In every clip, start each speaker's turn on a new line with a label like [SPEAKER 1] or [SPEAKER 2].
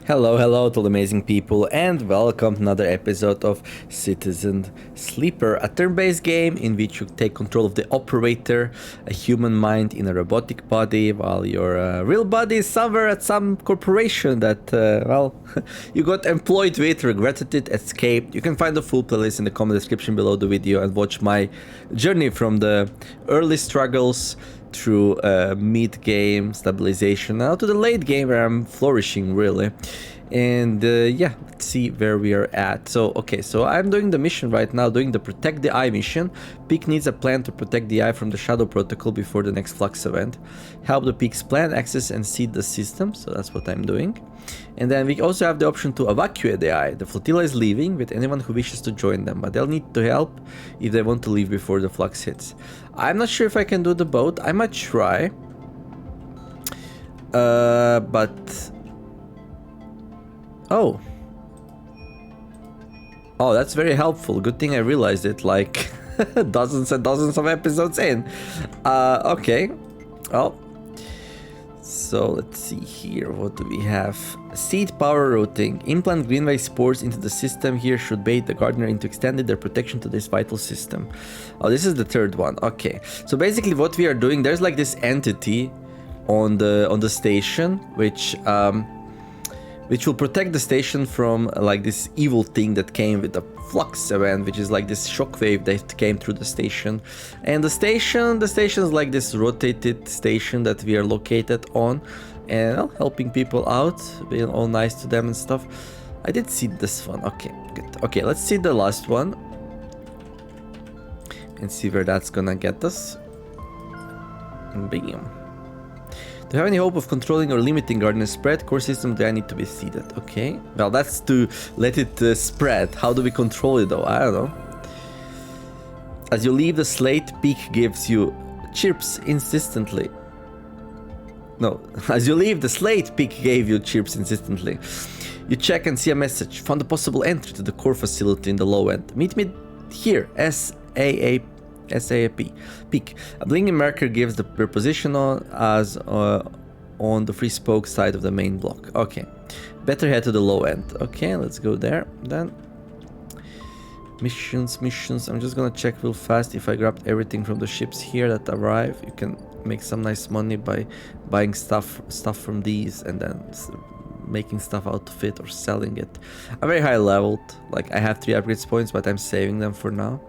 [SPEAKER 1] Hello, hello to all amazing people, and welcome to another episode of Citizen Sleeper, a turn-based game in which you take control of the operator, a human mind in a robotic body, while your real body is somewhere at some corporation that, you got employed with, regretted it, escaped. You can find the full playlist in the comment description below the video and watch my journey from the early struggles through mid-game stabilization now to the late game where I'm flourishing really. And yeah, let's see where we are at. So I'm doing the mission right now, doing the Protect the Eye mission. Peak needs a plan to protect the Eye from the Shadow Protocol before the next Flux event. Help the Peak's plan, access and seed the system, so that's what I'm doing. And then we also have the option to evacuate the Eye. The flotilla is leaving with anyone who wishes to join them, but they'll need to help if they want to leave before the Flux hits. I'm not sure if I can do the boat. I might try. But... Oh, that's very helpful. Good thing I realized it like dozens and dozens of episodes in. Okay. Oh. So let's see here. What do we have? Seed power routing. Implant Greenway spores into the system here should bait the gardener into extending their protection to this vital system. Oh, this is the third one. Okay. So basically what we are doing, there's like this entity on the station, which will protect the station from like this evil thing that came with the Flux event, which is like this shockwave that came through the station. And the station is like this rotated station that we are located on, and helping people out, being all nice to them and stuff. I did see this one. Okay, good. Okay, let's see the last one and see where that's gonna get us. Bam. Do you have any hope of controlling or limiting gardener spread? Core system, do I need to be seeded? Okay. Well, that's to let it spread. How do we control it though? I don't know. As you leave the slate, Peak gives you chirps insistently. No. As you leave the slate, Peak gave you chirps insistently. You check and see a message. Found a possible entry to the core facility in the low end. Meet me here. SAAP. Peak. A blinking marker gives the position on the free spoke side of the main block. Okay. Better head to the low end. Okay, let's go there. Then missions. I'm just gonna check real fast if I grabbed everything from the ships here that arrive. You can make some nice money by buying stuff from these and then making stuff out of it or selling it. I'm very high leveled. Like I have 3 upgrades points, but I'm saving them for now.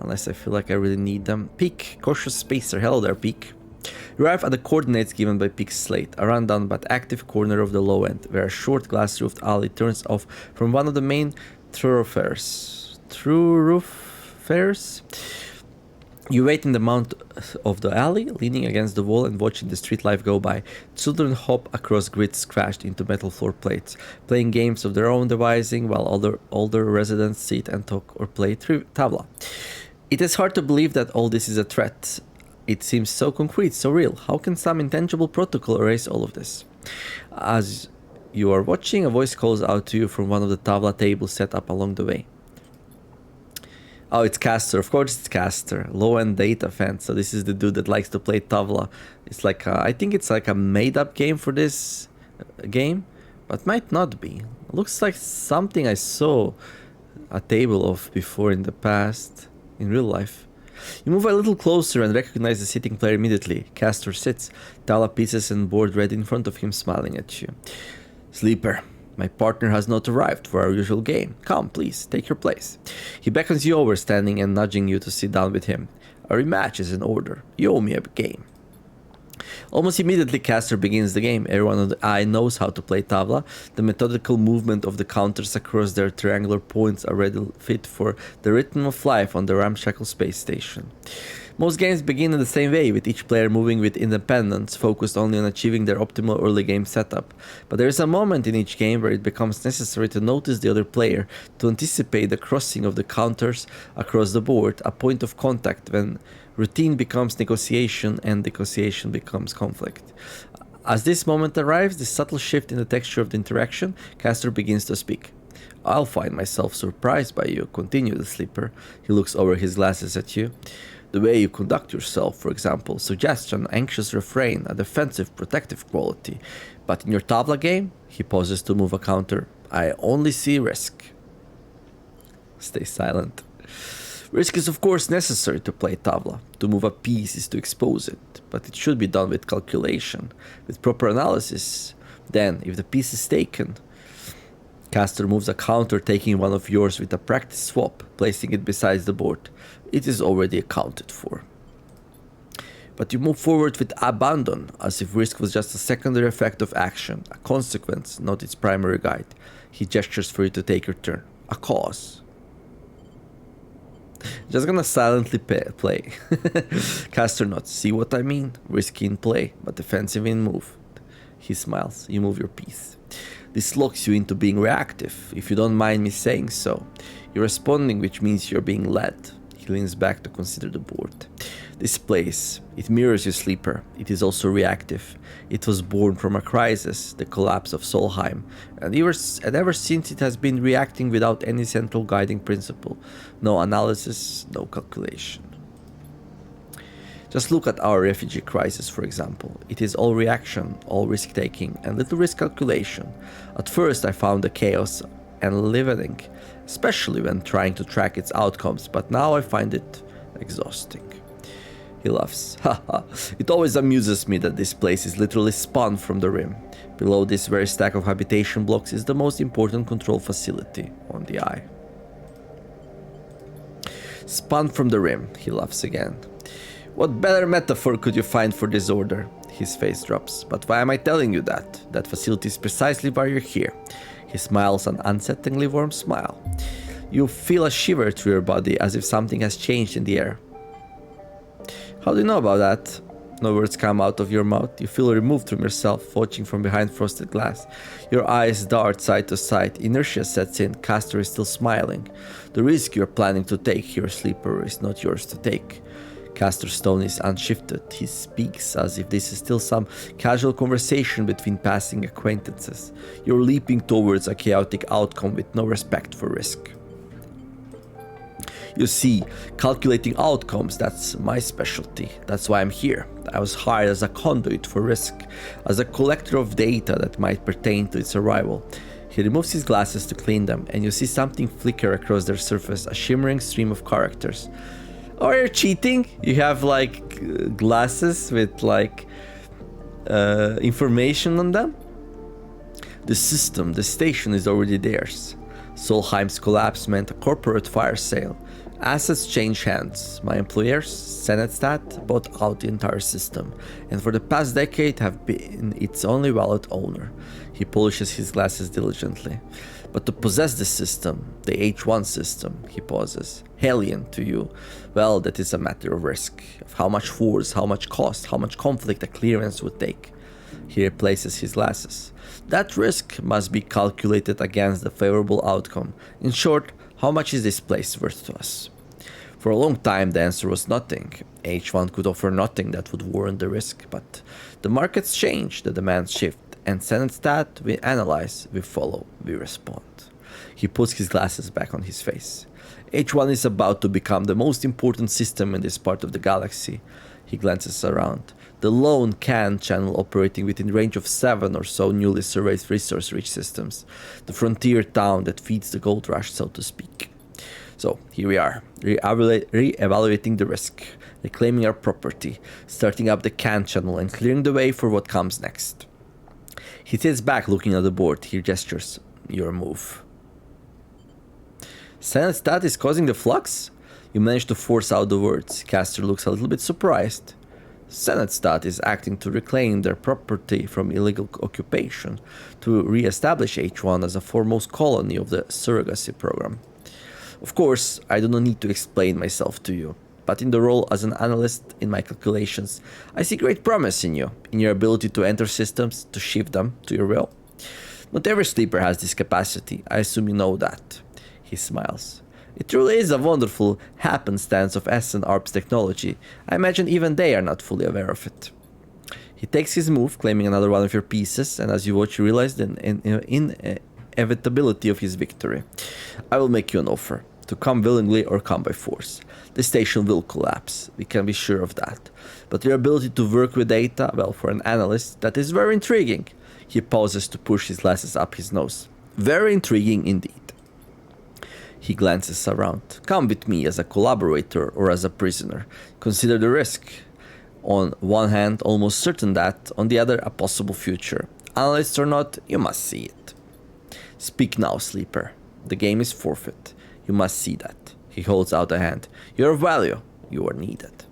[SPEAKER 1] Unless I feel like I really need them. Peak, cautious spacer. Hello there, Peak. You arrive at the coordinates given by Peak's slate, a rundown but active corner of the low end, where a short glass-roofed alley turns off from one of the main thoroughfares. You wait in the mount of the alley, leaning against the wall and watching the street life go by. Children hop across grids crashed into metal floor plates, playing games of their own devising, while older residents sit and talk or play tavla. It is hard to believe that all this is a threat. It seems so concrete, so real. How can some intangible protocol erase all of this? As you are watching, a voice calls out to you from one of the tavla tables set up along the way. Oh, it's Castor. Of course it's Castor. Low-end data fan. So this is the dude that likes to play tavla. It's like, I think it's like a made-up game for this game, but might not be. Looks like something I saw a table of before in the past. In real life. You move a little closer and recognize the sitting player immediately. Castor sits, tala pieces and board ready in front of him, smiling at you. Sleeper, my partner has not arrived for our usual game. Come, please, take your place. He beckons you over, standing and nudging you to sit down with him. A rematch is in order. You owe me a game. Almost immediately, Castor begins the game. Everyone on the eye knows how to play tavla. The methodical movement of the counters across their triangular points are ready fit for the rhythm of life on the ramshackle space station. Most games begin in the same way, with each player moving with independence, focused only on achieving their optimal early game setup. But there is a moment in each game where it becomes necessary to notice the other player, to anticipate the crossing of the counters across the board, a point of contact when routine becomes negotiation and negotiation becomes conflict. As this moment arrives, this subtle shift in the texture of the interaction, Castor begins to speak. I'll find myself surprised by you, continued the sleeper. He looks over his glasses at you. The way you conduct yourself, for example, suggests an anxious refrain, a defensive, protective quality. But in your tabla game, he pauses to move a counter. I only see risk. Stay silent. Risk is of course necessary to play tabla. To move a piece is to expose it, but it should be done with calculation, with proper analysis. Then, if the piece is taken, Castor moves a counter, taking one of yours with a practice swap, placing it beside the board. It is already accounted for. But you move forward with abandon, as if risk was just a secondary effect of action, a consequence, not its primary guide. He gestures for you to take your turn. A cause. Just gonna silently play. Castor nods. See what I mean? Risky in play, but defensive in move. He smiles. You move your piece. This locks you into being reactive, if you don't mind me saying so. You're responding, which means you're being led. He leans back to consider the board. This place, it mirrors your sleeper. It is also reactive. It was born from a crisis, the collapse of Solheim, and ever since it has been reacting without any central guiding principle. No analysis, no calculation. Just look at our refugee crisis, for example. It is all reaction, all risk-taking, and little risk calculation. At first I found the chaos enlivening, especially when trying to track its outcomes, but now I find it exhausting. He laughs. Haha, it always amuses me that this place is literally spun from the rim. Below this very stack of habitation blocks is the most important control facility on the eye. Spun from the rim, he laughs again. What better metaphor could you find for disorder? His face drops. But why am I telling you that? That facility is precisely why you're here. He smiles an unsettlingly warm smile. You feel a shiver through your body as if something has changed in the air. How do you know about that? No words come out of your mouth. You feel removed from yourself, watching from behind frosted glass. Your eyes dart side to side. Inertia sets in. Castor is still smiling. The risk you're planning to take, your sleeper, is not yours to take. Castor's tone is unshifted. He speaks as if this is still some casual conversation between passing acquaintances. You're leaping towards a chaotic outcome with no respect for risk. You see, calculating outcomes, that's my specialty. That's why I'm here. I was hired as a conduit for risk, as a collector of data that might pertain to its arrival. He removes his glasses to clean them, and you see something flicker across their surface, a shimmering stream of characters. Or you're cheating? You have like glasses with like information on them? The system, the station is already theirs. Solheim's collapse meant a corporate fire sale. Assets change hands. My employers, Senetstat, bought out the entire system, and for the past decade have been its only valid owner. He polishes his glasses diligently. But to possess the system, the H1 system, he pauses, alien to you, well, that is a matter of risk, of how much force, how much cost, how much conflict a clearance would take. He replaces his glasses. That risk must be calculated against the favorable outcome. In short, how much is this place worth to us? For a long time the answer was nothing. H1 could offer nothing that would warrant the risk, but the markets change, the demands shift, and Senetstat, we analyze, we follow, we respond. He puts his glasses back on his face. H1 is about to become the most important system in this part of the galaxy. He glances around. The lone CAN channel operating within range of 7 or so newly surveyed resource-rich systems. The frontier town that feeds the gold rush, so to speak. So, here we are, re-evaluating the risk, reclaiming our property, starting up the CAN channel and clearing the way for what comes next. He sits back looking at the board. He gestures. Your move. Senetstat is causing the flux? You manage to force out the words. Castor looks a little bit surprised. Senetstat is acting to reclaim their property from illegal occupation, to re-establish H1 as a foremost colony of the surrogacy program. Of course, I do not need to explain myself to you, but in the role as an analyst in my calculations, I see great promise in you, in your ability to enter systems, to shift them to your will. Not every sleeper has this capacity, I assume you know that. He smiles. It truly is a wonderful happenstance of S and ARP's technology. I imagine even they are not fully aware of it. He takes his move, claiming another one of your pieces, and as you watch you realize the inevitability of his victory. I will make you an offer. to come willingly or come by force. The station will collapse, we can be sure of that. But your ability to work with data, well, for an analyst, that is very intriguing. He pauses to push his glasses up his nose. Very intriguing indeed. He glances around. Come with me as a collaborator or as a prisoner. Consider the risk. On one hand, almost certain that, on the other, a possible future. Analyst or not, you must see it. Speak now, Sleeper. The game is forfeit. You must see that. He holds out a hand. You're of value. You are needed.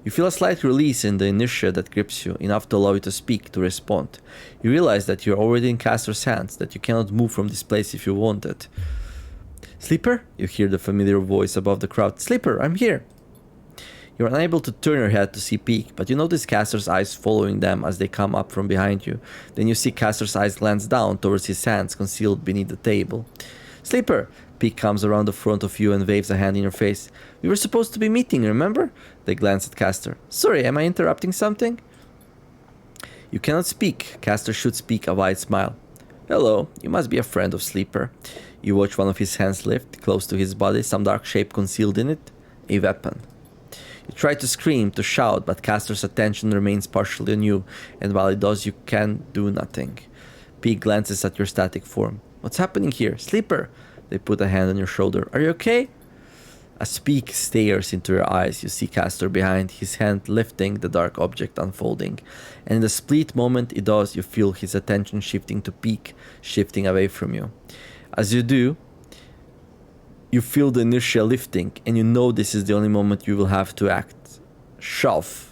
[SPEAKER 1] You feel a slight release in the inertia that grips you, enough to allow you to speak, to respond. You realize that you're already in Castor's hands, that you cannot move from this place if you wanted. Sleeper? You hear the familiar voice above the crowd. Sleeper, I'm here. You're unable to turn your head to see Peak, but you notice Castor's eyes following them as they come up from behind you. Then you see Castor's eyes glance down towards his hands concealed beneath the table. Sleeper! Peak comes around the front of you and waves a hand in your face. We were supposed to be meeting, remember? They glance at Castor. Sorry, am I interrupting something? You cannot speak. Castor should speak a wide smile. Hello, you must be a friend of Sleeper. You watch one of his hands lift, close to his body, some dark shape concealed in it. A weapon. You try to scream, to shout, but Castor's attention remains partially on you, and while it does, you can do nothing. Peak glances at your static form. What's happening here? Sleeper! They put a hand on your shoulder. Are you okay? As Peak stares into your eyes, you see Castor behind, his hand lifting the dark object unfolding. And in the split moment it does, you feel his attention shifting to Peak, shifting away from you. As you do, you feel the inertia lifting, and you know this is the only moment you will have to act. Shove.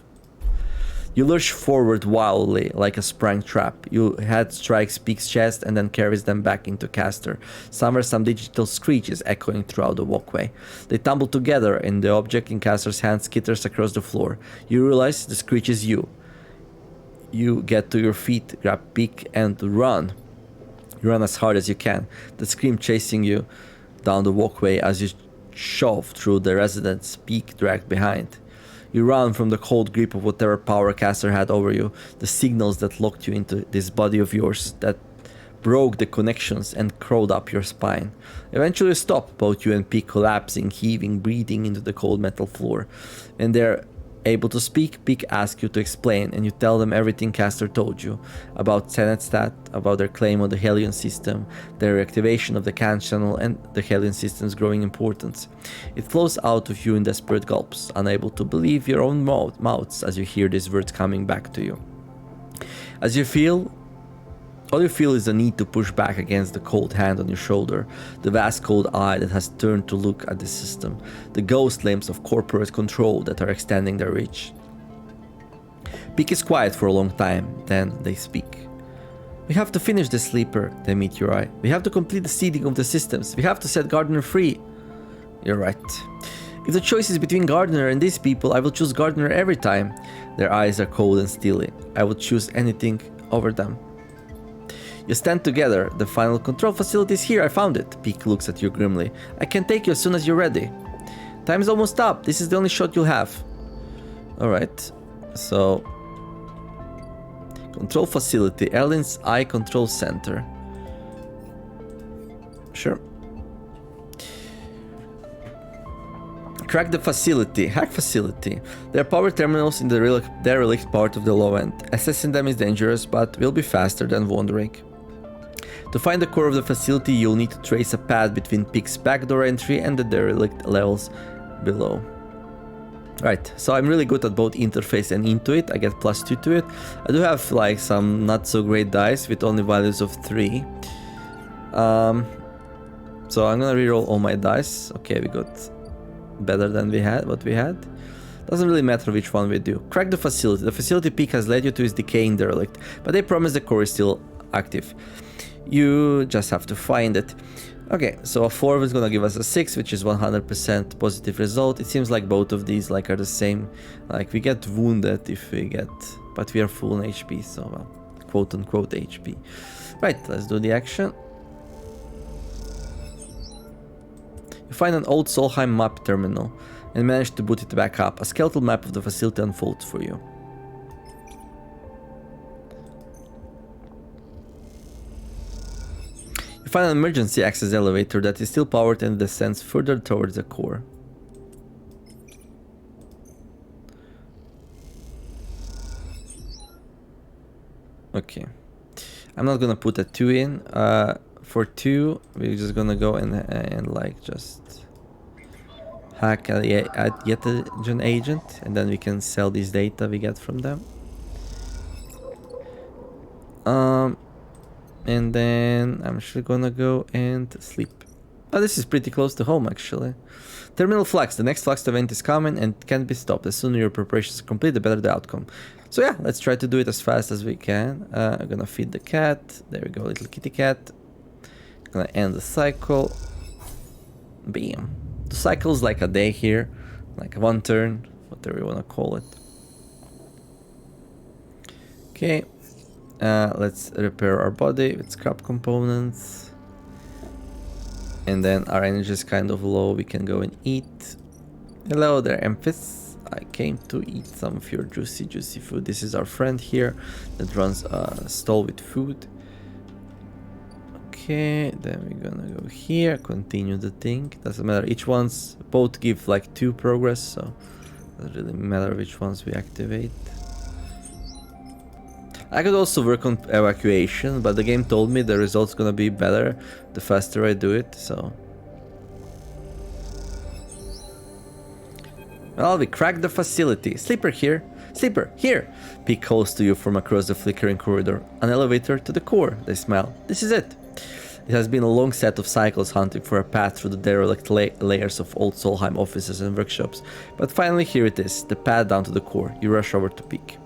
[SPEAKER 1] You lurch forward wildly, like a sprung trap. Your head strikes Peak's chest and then carries them back into Castor. Somewhere some digital screech is echoing throughout the walkway. They tumble together, and the object in Castor's hand skitters across the floor. You realize the screech is you. You get to your feet, grab Peak, and run. You run as hard as you can, the scream chasing you down the walkway as you shove through the residence, Peak dragged behind. You run from the cold grip of whatever power Castor had over you, the signals that locked you into this body of yours, that broke the connections and crawled up your spine. Eventually you stop, both you and Peak collapsing, heaving, breathing into the cold metal floor. When they're able to speak, Peak asks you to explain, and you tell them everything Castor told you about Senetstat, about their claim on the Hellion system, their reactivation of the Can channel, and the Hellion system's growing importance. It flows out of you in desperate gulps, unable to believe your own mouths as you hear these words coming back to you. All you feel is the need to push back against the cold hand on your shoulder, the vast cold eye that has turned to look at the system, the ghost limbs of corporate control that are extending their reach. Peak is quiet for a long time, then they speak. We have to finish this, Sleeper, they meet your eye. We have to complete the seeding of the systems. We have to set Gardner free. You're right. If the choice is between Gardner and these people, I will choose Gardner every time. Their eyes are cold and steely. I will choose anything over them. You stand together. The final control facility is here. I found it. Peak looks at you grimly. I can take you as soon as you're ready. Time's almost up. This is the only shot you'll have. Alright. So... Control facility. Erlin's Eye Control Center. Sure. Crack the facility. Hack facility. There are power terminals in the derelict part of the low end. Accessing them is dangerous, but will be faster than wandering. To find the core of the facility, you'll need to trace a path between Peak's backdoor entry and the derelict levels below. Right, so I'm really good at both interface and intuit. I get +2 to it. I do have like some not so great dice with only values of 3. So I'm gonna reroll all my dice. Okay, we got better than what we had. Doesn't really matter which one we do. Crack the facility. The facility Peak has led you to is decaying derelict, but they promise the core is still active. You just have to find it. Okay, so a 4 is gonna give us a 6, which is 100% positive result. It seems like both of these are the same. Like we get wounded if we get, but we are full in HP, so well, quote unquote HP. Right, let's do the action. You find an old Solheim map terminal and manage to boot it back up. A skeletal map of the facility unfolds for you. You You find an emergency access elevator that is still powered and descends further towards the core. Okay. I'm not gonna put a 2 in. For 2, we're just gonna go and like just hack yet an agent, and then we can sell this data we get from them. And then I'm actually gonna go and sleep. Oh, this is pretty close to home actually. Terminal flux. The next flux event is coming and can't be stopped. The sooner your preparations are complete, the better the outcome. So yeah, let's try to do it as fast as we can. I'm gonna feed the cat. There we go, little kitty cat. Gonna end the cycle. Bam. The cycle is like a day here, like one turn, whatever you wanna call it. Okay. Let's repair our body with scrap components. And then our energy is kind of low. We can go and eat. Hello there, Emphis. I came to eat some of your juicy food. This is our friend here that runs a stall with food. Okay, then we're gonna go here, continue the thing. Doesn't matter, each one's both give like 2 progress, so doesn't really matter which ones we activate. I could also work on evacuation, but the game told me the result's gonna be better the faster I do it, so... Well, we cracked the facility. Sleeper here. Sleeper, here! Peek calls to you from across the flickering corridor. An elevator to the core, they smile. This is it. It has been a long set of cycles hunting for a path through the derelict layers of old Solheim offices and workshops, but finally here it is, the path down to the core. You rush over to Peek.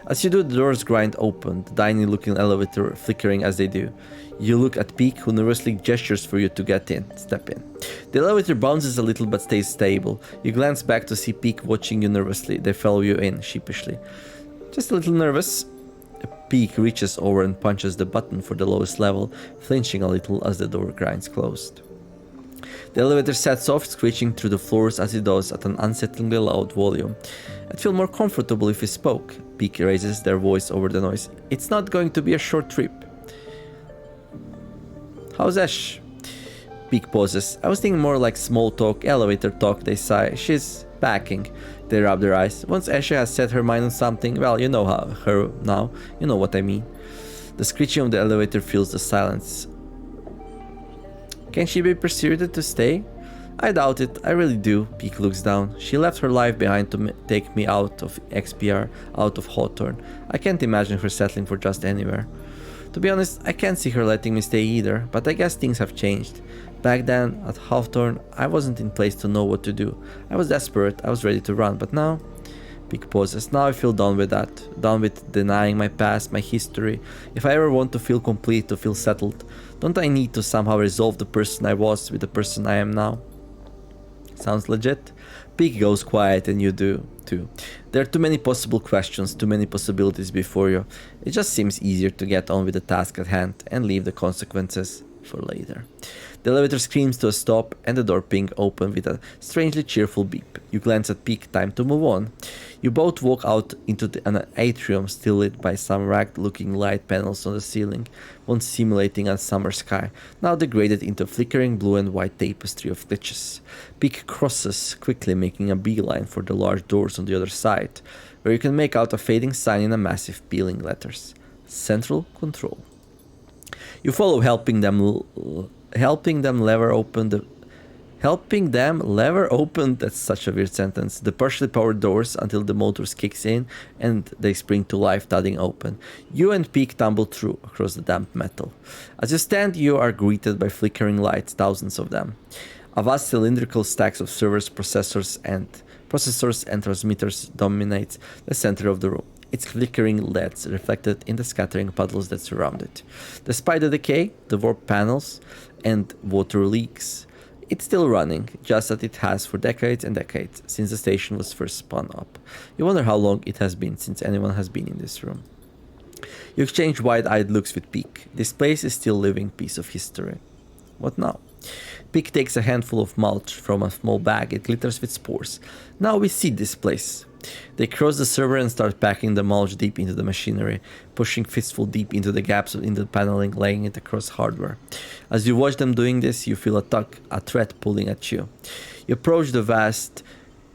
[SPEAKER 1] As you do, the doors grind open, the tiny-looking elevator flickering as they do. You look at Peek, who nervously gestures for you to get in. Step in. The elevator bounces a little but stays stable. You glance back to see Peek watching you nervously. They follow you in, sheepishly. Just a little nervous. Peek reaches over and punches the button for the lowest level, flinching a little as the door grinds closed. The elevator sets off, screeching through the floors as it does at an unsettlingly loud volume. I'd feel more comfortable if we spoke. Peek raises their voice over the noise. It's not going to be a short trip. How's Ash? Peek pauses. I was thinking more like small talk, elevator talk, they sigh. She's packing. They rub their eyes. Once Asha has set her mind on something, well, you know her now. You know what I mean. The screeching of the elevator fills the silence. Can she be persuaded to stay? I doubt it, I really do. Peek looks down. She left her life behind to take me out of XPR, out of Hawthorne. I can't imagine her settling for just anywhere. To be honest, I can't see her letting me stay either, but I guess things have changed. Back then, at Hawthorne, I wasn't in place to know what to do. I was desperate, I was ready to run, but now... Peek pauses. Now I feel done with that. Done with denying my past, my history. If I ever want to feel complete, to feel settled, don't I need to somehow resolve the person I was with the person I am now? Sounds legit? Peek goes quiet and you do, too. There are too many possible questions, too many possibilities before you. It just seems easier to get on with the task at hand and leave the consequences for later. The elevator screams to a stop and the door ping open with a strangely cheerful beep. You glance at Peek, time to move on. You both walk out into an atrium still lit by some ragged-looking light panels on the ceiling, once simulating a summer sky, now degraded into a flickering blue and white tapestry of glitches. Peek crosses, quickly making a beeline for the large doors on the other side, where you can make out a fading sign in a massive peeling letters. Central Control. You follow, helping them lever open, that's such a weird sentence, the partially powered doors until the motors kicks in and they spring to life, thudding open. You and Peek tumble through across the damp metal. As you stand, you are greeted by flickering lights, thousands of them. A vast cylindrical stacks of servers, processors and transmitters dominates the center of the room. Its flickering LEDs reflected in the scattering puddles that surround it. Despite the decay, the warped panels, and water leaks, it's still running, just as it has for decades and decades, since the station was first spun up. You wonder how long it has been since anyone has been in this room. You exchange wide-eyed looks with Peek. This place is still a living piece of history. What now? Peek takes a handful of mulch from a small bag. It glitters with spores. Now we see this place. They cross the server and start packing the mulch deep into the machinery, pushing fistful deep into the gaps in the paneling, laying it across hardware. As you watch them doing this, you feel a tug, a thread pulling at you. You approach the vast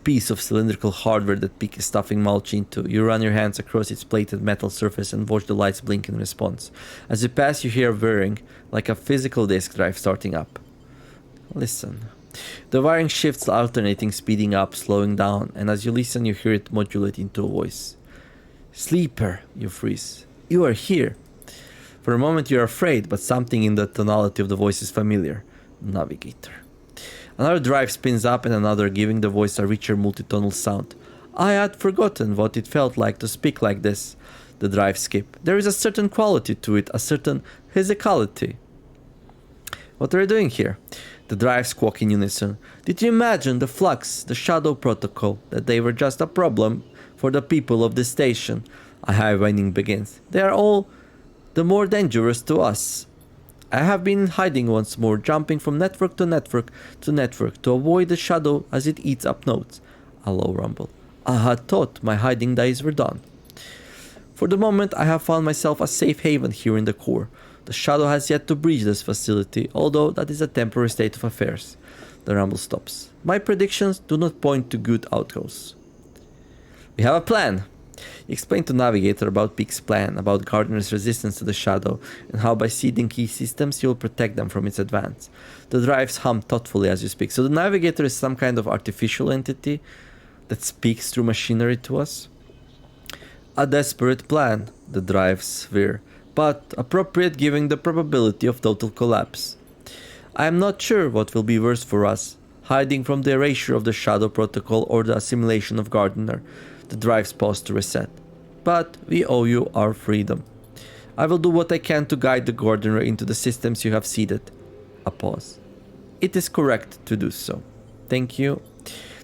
[SPEAKER 1] piece of cylindrical hardware that Peak is stuffing mulch into. You run your hands across its plated metal surface and watch the lights blink in response. As you pass, you hear whirring, like a physical disk drive starting up. Listen. The wiring shifts, alternating, speeding up, slowing down, and as you listen, you hear it modulate into a voice. Sleeper, you freeze. You are here. For a moment you are afraid, but something in the tonality of the voice is familiar. Navigator. Another drive spins up and another, giving the voice a richer multitonal sound. I had forgotten what it felt like to speak like this. The drives skip. There is a certain quality to it, a certain physicality. What are you doing here? The drives squawk in unison. Did you imagine the flux, the shadow protocol, that they were just a problem for the people of this station? A high whining begins. They are all the more dangerous to us. I have been in hiding once more, jumping from network to network to network to avoid the shadow as it eats up nodes. A low rumble. I had thought my hiding days were done. For the moment, I have found myself a safe haven here in the core. The shadow has yet to breach this facility, although that is a temporary state of affairs. The rumble stops. My predictions do not point to good outcomes. We have a plan. He explained to Navigator about Peak's plan, about Gardner's resistance to the shadow, and how by seeding key systems you will protect them from its advance. The drives hum thoughtfully as you speak. So the Navigator is some kind of artificial entity that speaks through machinery to us? A desperate plan, the drives veer, but appropriate given the probability of total collapse. I am not sure what will be worse for us, hiding from the erasure of the Shadow Protocol or the assimilation of Gardner. The drives pause to reset. But we owe you our freedom. I will do what I can to guide the Gardner into the systems you have seeded. A pause. It is correct to do so. Thank you.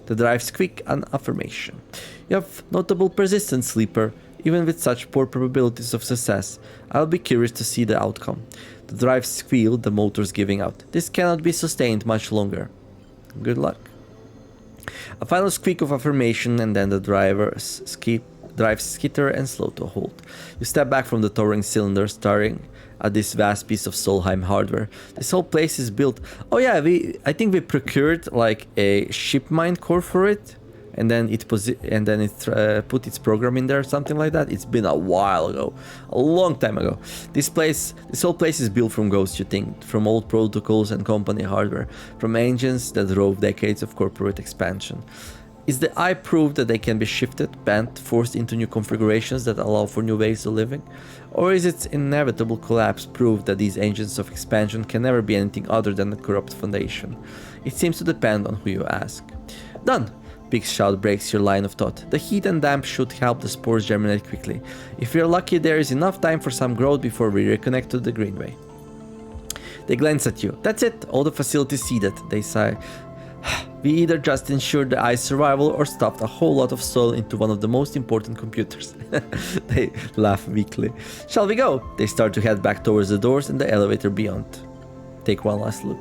[SPEAKER 1] The drives squeak an affirmation. You have notable persistence, Sleeper. Even with such poor probabilities of success, I'll be curious to see the outcome. The drives squeal, the motors giving out. This cannot be sustained much longer. Good luck. A final squeak of affirmation, and then the drives skitter and slow to a halt. You step back from the towering cylinder, staring at this vast piece of Solheim hardware. This whole place is built. Oh yeah, I think we procured like a ship mine core for it. And then it put its program in there, something like that. It's been a while ago, a long time ago. This whole place is built from ghosts, you think, from old protocols and company hardware, from engines that drove decades of corporate expansion. Is the eye proof that they can be shifted, bent, forced into new configurations that allow for new ways of living? Or is its inevitable collapse proof that these engines of expansion can never be anything other than a corrupt foundation? It seems to depend on who you ask. Done! Big shout breaks your line of thought. The heat and damp should help the spores germinate quickly. If we're lucky, there is enough time for some growth before we reconnect to the Greenway. They glance at you. That's it, all the facilities seeded, they sigh. We either just ensured the eye's survival or stuffed a whole lot of soil into one of the most important computers. They laugh weakly. Shall we go? They start to head back towards the doors and the elevator beyond. Take one last look.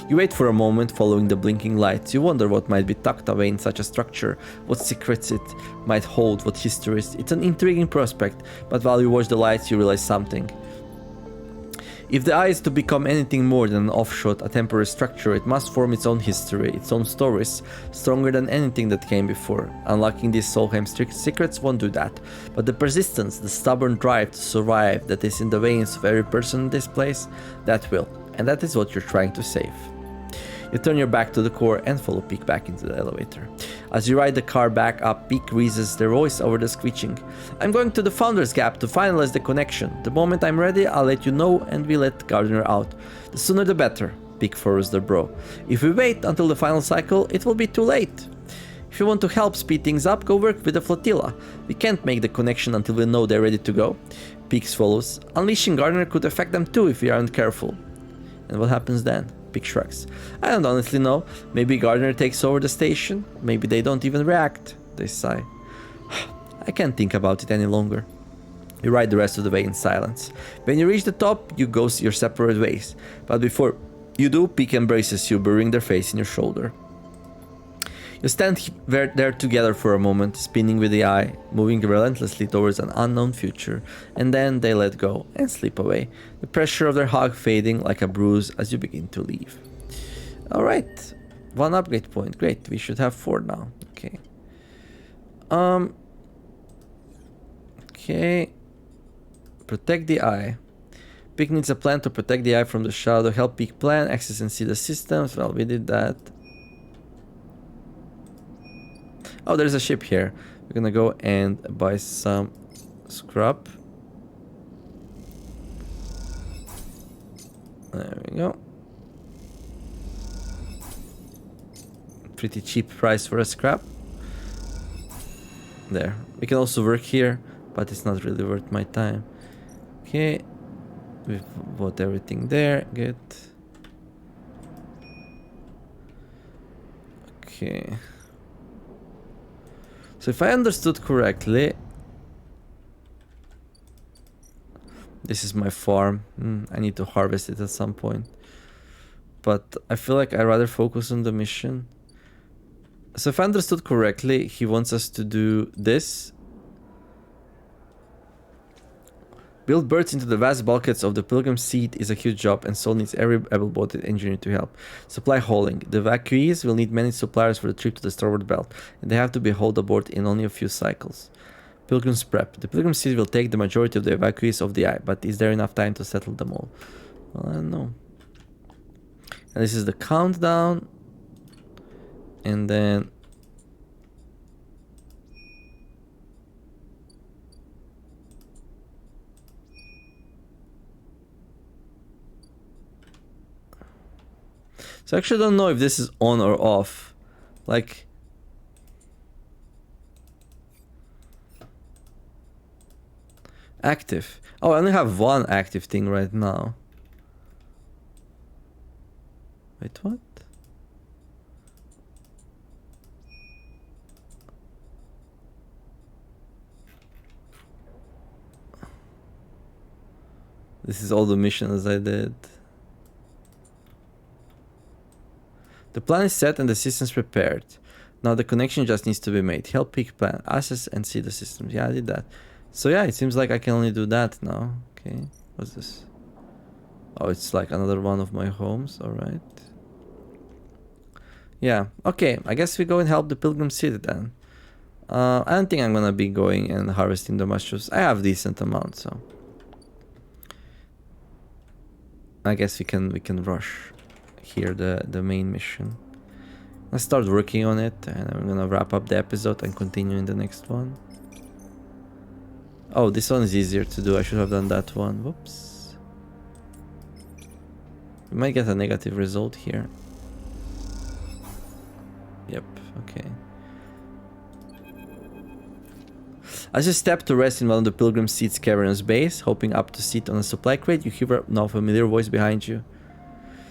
[SPEAKER 1] You wait for a moment, following the blinking lights. You wonder what might be tucked away in such a structure, what secrets it might hold, what histories. It's an intriguing prospect, but while you watch the lights, you realize something. If the eye is to become anything more than an offshot, a temporary structure, it must form its own history, its own stories, stronger than anything that came before. Unlocking these Solheim secrets won't do that, but the persistence, the stubborn drive to survive that is in the veins of every person in this place, that will. And that is what you're trying to save. You turn your back to the core and follow Peak back into the elevator. As you ride the car back up, Peak raises their voice over the screeching. I'm going to the Founder's Gap to finalize the connection. The moment I'm ready, I'll let you know and we let Gardner out. The sooner the better, Peak furrows their brow. If we wait until the final cycle, it will be too late. If you want to help speed things up, go work with the flotilla. We can't make the connection until we know they're ready to go. Peak swallows. Unleashing Gardner could affect them too if we aren't careful. And what happens then? Peak shrugs. I don't honestly know. Maybe Gardner takes over the station. Maybe they don't even react. They sigh. I can't think about it any longer. You ride the rest of the way in silence. When you reach the top, you go your separate ways. But before you do, Peak embraces you, burying their face in your shoulder. You stand there together for a moment, spinning with the eye, moving relentlessly towards an unknown future, and then they let go and slip away, the pressure of their hug fading like a bruise as you begin to leave. Alright, 1 upgrade point, great, we should have 4 now, okay. Okay, protect the eye. Peak needs a plan to protect the eye from the shadow, help Peak plan, access and see the systems, well we did that. Oh, there's a ship here. We're gonna go and buy some scrap. There we go. Pretty cheap price for a scrap. There. We can also work here, but it's not really worth my time. Okay. We've bought everything there. Good. Okay. So if I understood correctly, this is my farm. I need to harvest it at some point. But I feel like I'd rather focus on the mission. So if I understood correctly, he wants us to do this. Build birds into the vast bulkheads of the Pilgrim Seat is a huge job, and Sol needs every able-bodied engineer to help. Supply hauling. The evacuees will need many suppliers for the trip to the starboard belt, and they have to be hauled aboard in only a few cycles. Pilgrim's prep. The Pilgrim Seat will take the majority of the evacuees of the eye, but is there enough time to settle them all? Well, I don't know. And this is the countdown. And then... So I actually don't know if this is on or off. Like... Active. Oh, I only have one active thing right now. Wait, what? This is all the missions I did. The plan is set and the systems prepared. Now the connection just needs to be made. Help pick plan, access and see the systems. Yeah, I did that. So yeah, it seems like I can only do that now. Okay, what's this? Oh, it's like another one of my homes. All right. Yeah, okay, I guess we go and help the Pilgrim City then. I don't think I'm gonna be going and harvesting the mushrooms. I have decent amount, so I guess we can rush here the main mission. Let's start working on it, and I'm gonna wrap up the episode and continue in the next one. Oh, this one is easier to do. I should have done that one. Whoops. We might get a negative result here. Yep, okay. As you step to rest in one of the Pilgrim Seat's cavernous base, hoping up to sit on a supply crate, you hear a now familiar voice behind you.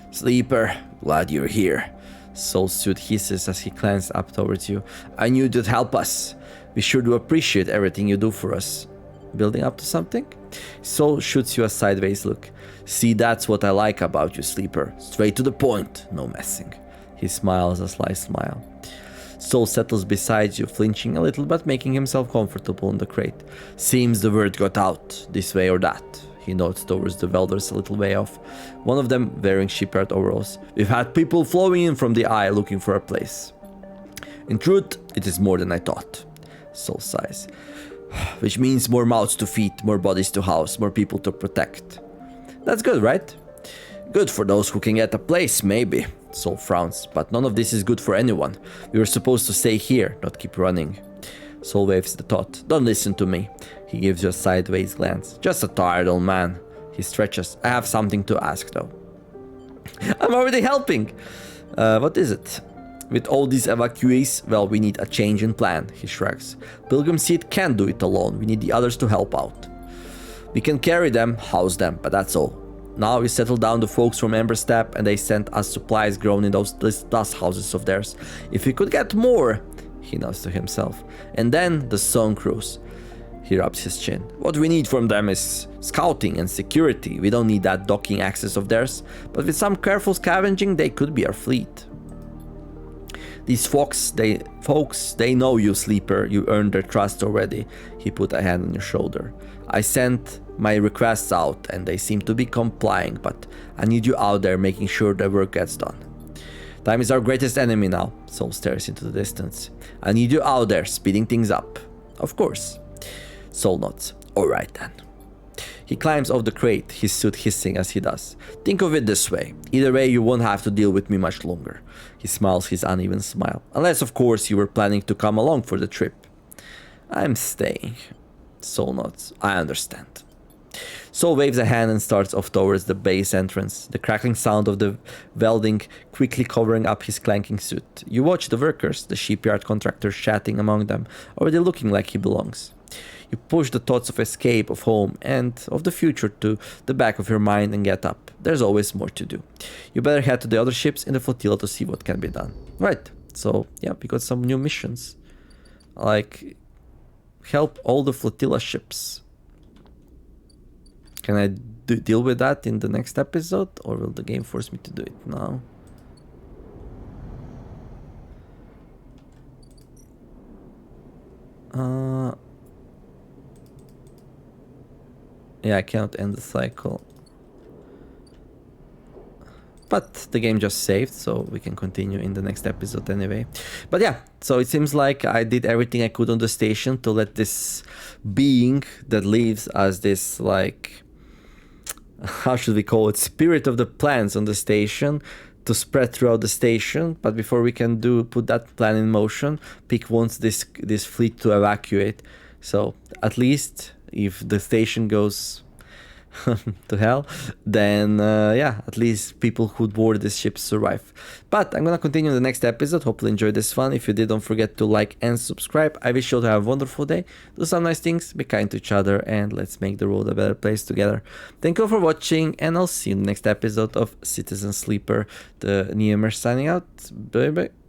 [SPEAKER 1] Sleeper, glad you're here. Sol's suit hisses as he glances up towards you. I knew you'd help us. We sure do appreciate everything you do for us. Building up to something? Sol shoots you a sideways look. See, that's what I like about you, Sleeper. Straight to the point, no messing. He smiles a sly smile. Sol settles beside you, flinching a little but making himself comfortable in the crate. Seems the word got out, this way or that. He nods towards the welders a little way off, one of them wearing shipyard overalls. We've had people flowing in from the eye looking for a place. In truth, it is more than I thought. Sol sighs. Which means more mouths to feed, more bodies to house, more people to protect. That's good, right? Good for those who can get a place, maybe. Sol frowns, but none of this is good for anyone. We were supposed to stay here, not keep running. Sol waves the thought. Don't listen to me. He gives you a sideways glance. Just a tired old man. He stretches. I have something to ask, though. I'm already helping. What is it? With all these evacuees, well, we need a change in plan, he shrugs. Pilgrim Seat can't do it alone. We need the others to help out. We can carry them, house them, but that's all. Now we settle down the folks from Ember Step and they sent us supplies grown in those dust houses of theirs. If we could get more, he nods to himself. And then the Song Cruise. He rubs his chin. What we need from them is scouting and security. We don't need that docking access of theirs, but with some careful scavenging, they could be our fleet. These folks, they know you, Sleeper. You earned their trust already. He put a hand on your shoulder. I sent my requests out and they seem to be complying, but I need you out there making sure the work gets done. Time is our greatest enemy now. Soul stares into the distance. I need you out there, speeding things up. Of course. Soul nods. Alright then. He climbs off the crate, his suit hissing as he does. Think of it this way. Either way, you won't have to deal with me much longer. He smiles his uneven smile. Unless, of course, you were planning to come along for the trip. I'm staying. Soul nods. I understand. Soul waves a hand and starts off towards the base entrance, the crackling sound of the welding quickly covering up his clanking suit. You watch the workers, the shipyard contractors chatting among them, already looking like he belongs. You push the thoughts of escape, of home, and of the future to the back of your mind and get up. There's always more to do. You better head to the other ships in the flotilla to see what can be done. Right, so yeah, we got some new missions. Like, help all the flotilla ships. Can I deal with that in the next episode, or will the game force me to do it now? Yeah, I cannot end the cycle. But the game just saved, so we can continue in the next episode anyway. But yeah, so it seems like I did everything I could on the station to let this being that lives as this, like, how should we call it, spirit of the plants on the station to spread throughout the station. But before we can put that plan in motion, Pick wants this fleet to evacuate. So at least if the station goes to hell, then yeah, at least people who board this ship survive. But I'm gonna continue in the next episode. Hopefully enjoy this fun. If you did, don't forget to like and subscribe. I wish you all to have a wonderful day, do some nice things, be kind to each other, and let's make the world a better place together. Thank you all for watching, and I'll see you in the next episode of Citizen Sleeper. TheNeomare signing out. Bye bye.